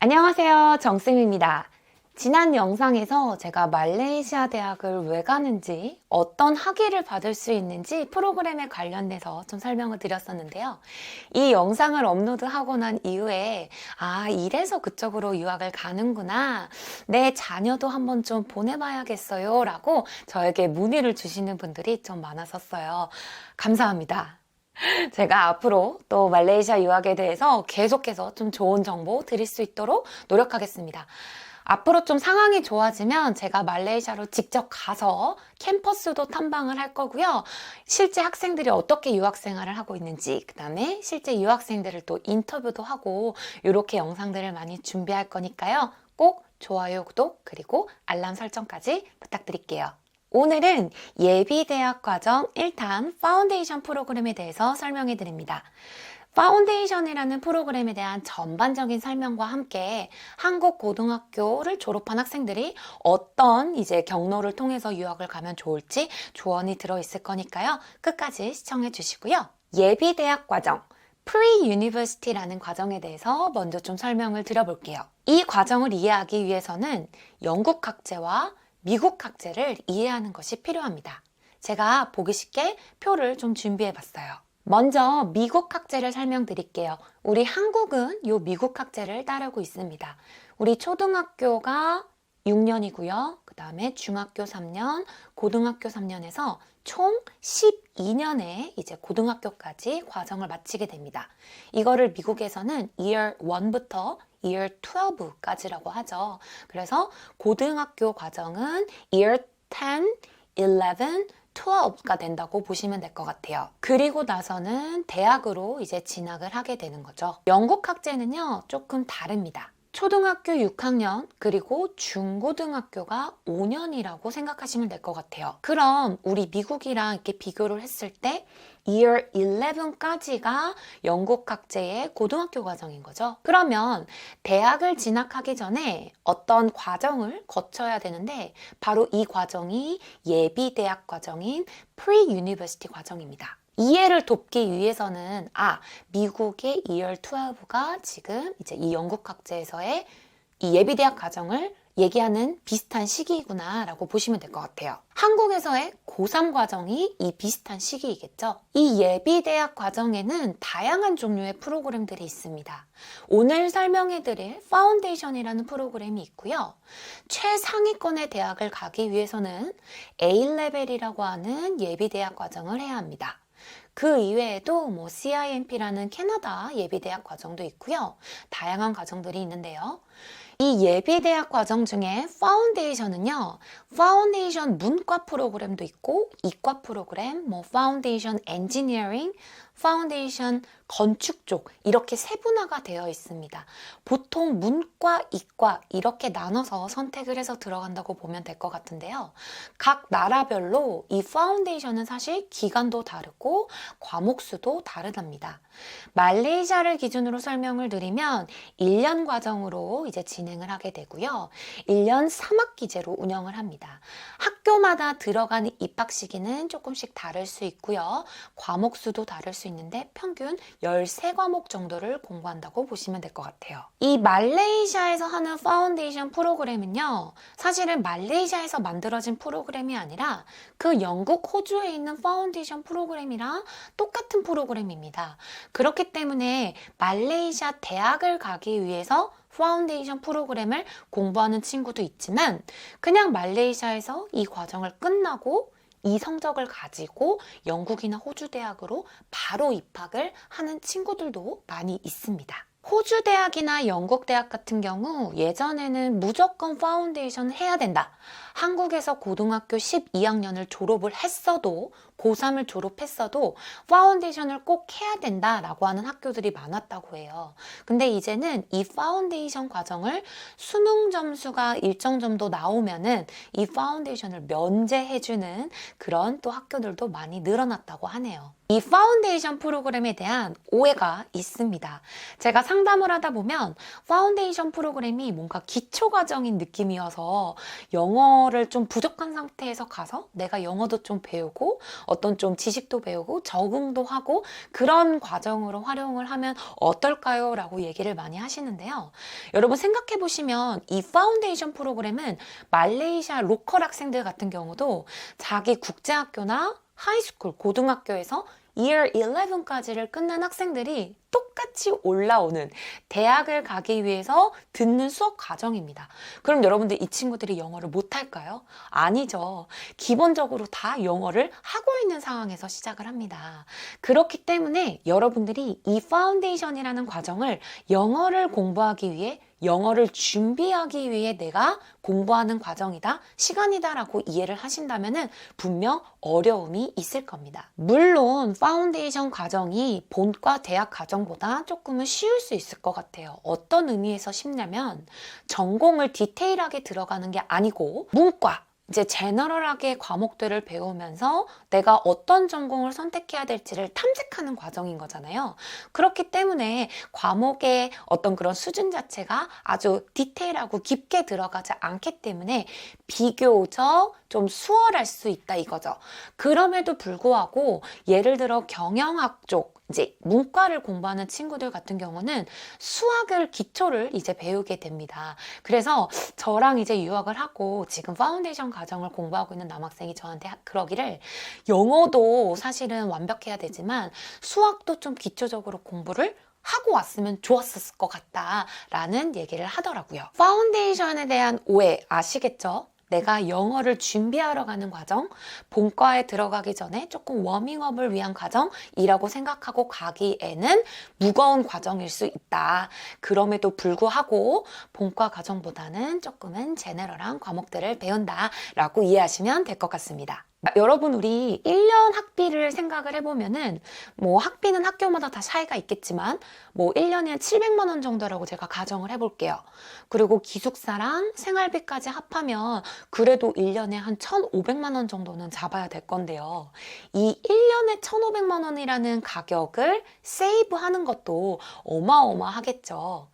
안녕하세요. 정쌤입니다. 지난 영상에서 제가 말레이시아 대학을 왜 가는지, 어떤 학위를 받을 수 있는지 프로그램에 관련돼서 좀 설명을 드렸었는데요. 이 영상을 업로드하고 난 이후에 이래서 그쪽으로 유학을 가는구나. 내 자녀도 한번 좀 보내봐야겠어요. 라고 저에게 문의를 주시는 분들이 좀 많았었어요. 감사합니다. 제가 앞으로 또 말레이시아 유학에 대해서 계속해서 좀 좋은 정보 드릴 수 있도록 노력하겠습니다. 앞으로 좀 상황이 좋아지면 제가 말레이시아로 직접 가서 캠퍼스도 탐방을 할 거고요. 실제 학생들이 어떻게 유학 생활을 하고 있는지, 그 다음에 실제 유학생들을 또 인터뷰도 하고 이렇게 영상들을 많이 준비할 거니까요. 꼭 좋아요, 구독, 그리고 알람 설정까지 부탁드릴게요. 오늘은 예비대학 과정 1탄 파운데이션 프로그램에 대해서 설명해 드립니다. 파운데이션이라는 프로그램에 대한 전반적인 설명과 함께 한국 고등학교를 졸업한 학생들이 어떤 경로를 통해서 유학을 가면 좋을지 조언이 들어있을 거니까요. 끝까지 시청해 주시고요. 예비대학 과정, Pre-University라는 과정에 대해서 먼저 좀 설명을 드려볼게요. 이 과정을 이해하기 위해서는 영국 학제와 미국 학제를 이해하는 것이 필요합니다. 제가 보기 쉽게 표를 좀 준비해 봤어요. 먼저 미국 학제를 설명드릴게요. 우리 한국은 이 미국 학제를 따르고 있습니다. 우리 초등학교가 6년이고요. 그 다음에 중학교 3년, 고등학교 3년에서 총 12년의 이제 고등학교까지 과정을 마치게 됩니다. 이거를 미국에서는 Year 1부터 Year 12까지라고 하죠. 그래서 고등학교 과정은 Year 10, 11, 12가 된다고 보시면 될 것 같아요. 그리고 나서는 대학으로 이제 진학을 하게 되는 거죠. 영국 학제는요, 조금 다릅니다. 초등학교 6학년 그리고 중고등학교가 5년이라고 생각하시면 될 것 같아요. 그럼 우리 미국이랑 이렇게 비교를 했을 때 Year 11까지가 영국 학제의 고등학교 과정인 거죠. 그러면 대학을 진학하기 전에 어떤 과정을 거쳐야 되는데 바로 이 과정이 예비대학 과정인 Pre-University 과정입니다. 이해를 돕기 위해서는 미국의 Year 12가 지금 이제 이 영국 학제에서의 이 예비대학 과정을 얘기하는 비슷한 시기이구나 라고 보시면 될 것 같아요. 한국에서의 고3 과정이 이 비슷한 시기이겠죠. 이 예비대학 과정에는 다양한 종류의 프로그램들이 있습니다. 오늘 설명해드릴 파운데이션이라는 프로그램이 있고요. 최상위권의 대학을 가기 위해서는 A레벨이라고 하는 예비대학 과정을 해야 합니다. 그 이외에도 CIMP라는 캐나다 예비대학 과정도 있고요. 다양한 과정들이 있는데요. 이 예비대학 과정 중에 파운데이션은요, 파운데이션 문과 프로그램도 있고, 이과 프로그램, 파운데이션 엔지니어링, 파운데이션 건축 쪽 이렇게 세분화가 되어 있습니다. 보통 문과, 이과 이렇게 나눠서 선택을 해서 들어간다고 보면 될 것 같은데요. 각 나라별로 이 파운데이션은 사실 기간도 다르고 과목 수도 다르답니다. 말레이시아를 기준으로 설명을 드리면 1년 과정으로 이제 진행을 하게 되고요. 1년 3학기제로 운영을 합니다. 학교마다 들어가는 입학 시기는 조금씩 다를 수 있고요. 과목 수도 다를 수 있는데 평균 13과목 정도를 공부한다고 보시면 될 것 같아요. 이 말레이시아에서 하는 파운데이션 프로그램은요, 사실은 말레이시아에서 만들어진 프로그램이 아니라 그 영국, 호주에 있는 파운데이션 프로그램이랑 똑같은 프로그램입니다. 그렇기 때문에 말레이시아 대학을 가기 위해서 파운데이션 프로그램을 공부하는 친구도 있지만 그냥 말레이시아에서 이 과정을 끝나고 이 성적을 가지고 영국이나 호주 대학으로 바로 입학을 하는 친구들도 많이 있습니다. 호주 대학이나 영국 대학 같은 경우 예전에는 무조건 파운데이션을 해야 된다. 한국에서 고등학교 12학년을 졸업을 했어도 고3을 졸업했어도 파운데이션을 꼭 해야 된다라고 하는 학교들이 많았다고 해요. 근데 이제는 이 파운데이션 과정을 수능 점수가 일정 정도 나오면은 이 파운데이션을 면제해주는 그런 또 학교들도 많이 늘어났다고 하네요. 이 파운데이션 프로그램에 대한 오해가 있습니다. 제가 상담을 하다 보면 파운데이션 프로그램이 뭔가 기초 과정인 느낌이어서 영어 영어를 좀 부족한 상태에서 가서 내가 영어도 좀 배우고 어떤 좀 지식도 배우고 적응도 하고 그런 과정으로 활용을 하면 어떨까요? 라고 얘기를 많이 하시는데요. 여러분 생각해 보시면 이 파운데이션 프로그램은 말레이시아 로컬 학생들 같은 경우도 자기 국제학교나 하이스쿨, 고등학교에서 Year 11까지를 끝낸 학생들이 똑같이 올라오는 대학을 가기 위해서 듣는 수업 과정입니다. 그럼 여러분들 이 친구들이 영어를 못할까요? 아니죠. 기본적으로 다 영어를 하고 있는 상황에서 시작을 합니다. 그렇기 때문에 여러분들이 이 파운데이션이라는 과정을 영어를 공부하기 위해 영어를 준비하기 위해 내가 공부하는 과정이다, 시간이다 라고 이해를 하신다면 분명 어려움이 있을 겁니다. 물론 파운데이션 과정이 본과 대학 과정보다 조금은 쉬울 수 있을 것 같아요. 어떤 의미에서 쉽냐면 전공을 디테일하게 들어가는 게 아니고 문과, 이제 제너럴하게 과목들을 배우면서 내가 어떤 전공을 선택해야 될지를 탐색하는 과정인 거잖아요. 그렇기 때문에 과목의 어떤 그런 수준 자체가 아주 디테일하고 깊게 들어가지 않기 때문에 비교적 좀 수월할 수 있다 이거죠. 그럼에도 불구하고 예를 들어 경영학 쪽 이제 문과를 공부하는 친구들 같은 경우는 수학을 기초를 이제 배우게 됩니다. 그래서 저랑 이제 유학을 하고 지금 파운데이션 과정을 공부하고 있는 남학생이 저한테 그러기를 영어도 사실은 완벽해야 되지만 수학도 좀 기초적으로 공부를 하고 왔으면 좋았을 것 같다라는 얘기를 하더라고요. 파운데이션에 대한 오해 아시겠죠? 내가 영어를 준비하러 가는 과정, 본과에 들어가기 전에 조금 워밍업을 위한 과정이라고 생각하고 가기에는 무거운 과정일 수 있다. 그럼에도 불구하고 본과 과정보다는 조금은 제너럴한 과목들을 배운다라고 이해하시면 될 것 같습니다. 여러분 우리 1년 학비를 생각을 해보면은 뭐 학비는 학교마다 다 차이가 있겠지만 뭐 1년에 700만 원 정도라고 제가 가정을 해볼게요. 그리고 기숙사랑 생활비까지 합하면 그래도 1년에 한 1,500만 원 정도는 잡아야 될 건데요. 이 1년에 1,500만 원이라는 가격을 세이브하는 것도 어마어마하겠죠.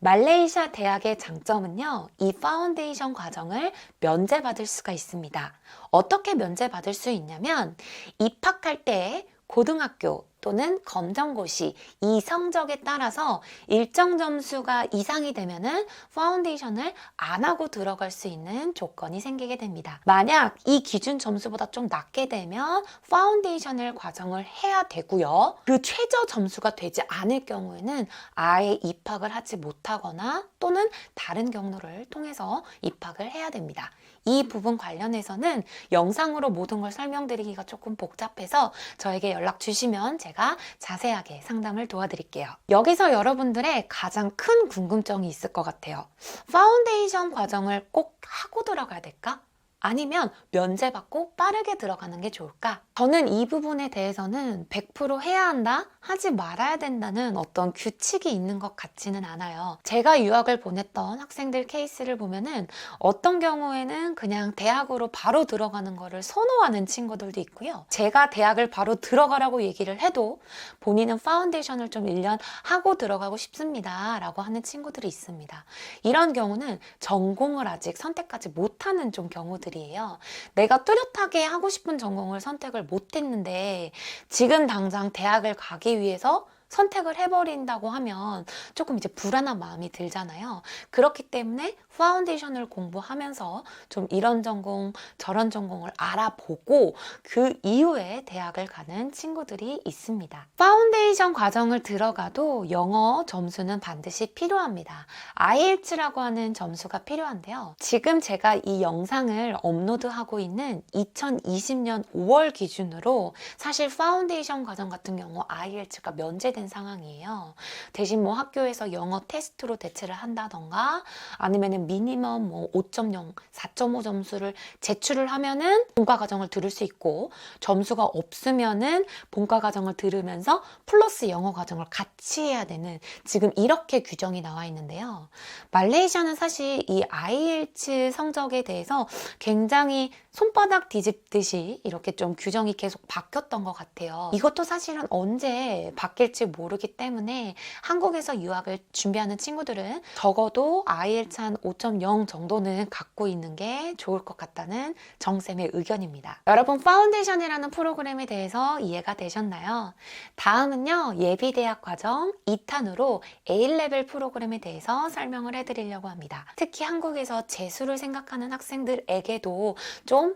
말레이시아 대학의 장점은요, 이 파운데이션 과정을 면제받을 수가 있습니다. 어떻게 면제받을 수 있냐면 입학할 때 고등학교 또는 검정고시 이 성적에 따라서 일정 점수가 이상이 되면은 파운데이션을 안 하고 들어갈 수 있는 조건이 생기게 됩니다. 만약 이 기준 점수보다 좀 낮게 되면 파운데이션을 과정을 해야 되고요. 그 최저 점수가 되지 않을 경우에는 아예 입학을 하지 못하거나 또는 다른 경로를 통해서 입학을 해야 됩니다. 이 부분 관련해서는 영상으로 모든 걸 설명드리기가 조금 복잡해서 저에게 연락 주시면 제가 자세하게 상담을 도와드릴게요. 여기서 여러분들의 가장 큰 궁금증이 있을 것 같아요. 파운데이션 과정을 꼭 하고 들어가야 될까? 아니면 면제받고 빠르게 들어가는 게 좋을까? 저는 이 부분에 대해서는 100% 해야 한다? 하지 말아야 된다는 어떤 규칙이 있는 것 같지는 않아요. 제가 유학을 보냈던 학생들 케이스를 보면은 어떤 경우에는 그냥 대학으로 바로 들어가는 거를 선호하는 친구들도 있고요. 제가 대학을 바로 들어가라고 얘기를 해도 본인은 파운데이션을 좀 1년 하고 들어가고 싶습니다 라고 하는 친구들이 있습니다. 이런 경우는 전공을 아직 선택하지 못하는 좀 경우들이에요. 내가 뚜렷하게 하고 싶은 전공을 선택을 못했는데 지금 당장 대학을 가기 위해서 선택을 해버린다고 하면 조금 이제 불안한 마음이 들잖아요. 그렇기 때문에 파운데이션을 공부하면서 좀 이런 전공, 저런 전공을 알아보고 그 이후에 대학을 가는 친구들이 있습니다. 파운데이션 과정을 들어가도 영어 점수는 반드시 필요합니다. IELTS라고 하는 점수가 필요한데요. 지금 제가 이 영상을 업로드하고 있는 2020년 5월 기준으로 사실 파운데이션 과정 같은 경우 IELTS가 면제된 상황이에요. 대신 뭐 학교에서 영어 테스트로 대체를 한다던가 아니면은 미니멈 뭐 5.0, 4.5 점수를 제출을 하면은 본과 과정을 들을 수 있고 점수가 없으면은 본과 과정을 들으면서 플러스 영어 과정을 같이 해야 되는 지금 이렇게 규정이 나와 있는데요. 말레이시아는 사실 이 IELTS 성적에 대해서 굉장히 손바닥 뒤집듯이 이렇게 좀 규정이 계속 바뀌었던 것 같아요. 이것도 사실은 언제 바뀔지 모르기 때문에 한국에서 유학을 준비하는 친구들은 적어도 IELTS 한 5.0 정도는 갖고 있는 게 좋을 것 같다는 정쌤의 의견입니다. 여러분, 파운데이션이라는 프로그램에 대해서 이해가 되셨나요? 다음은요, 예비대학 과정 2탄으로 A레벨 프로그램에 대해서 설명을 해드리려고 합니다. 특히 한국에서 재수를 생각하는 학생들에게도 좀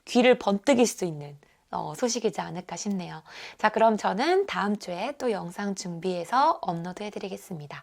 귀를 번뜩일 수 있는 소식이지 않을까 싶네요. 자, 그럼 저는 다음 주에 또 영상 준비해서 업로드 해드리겠습니다.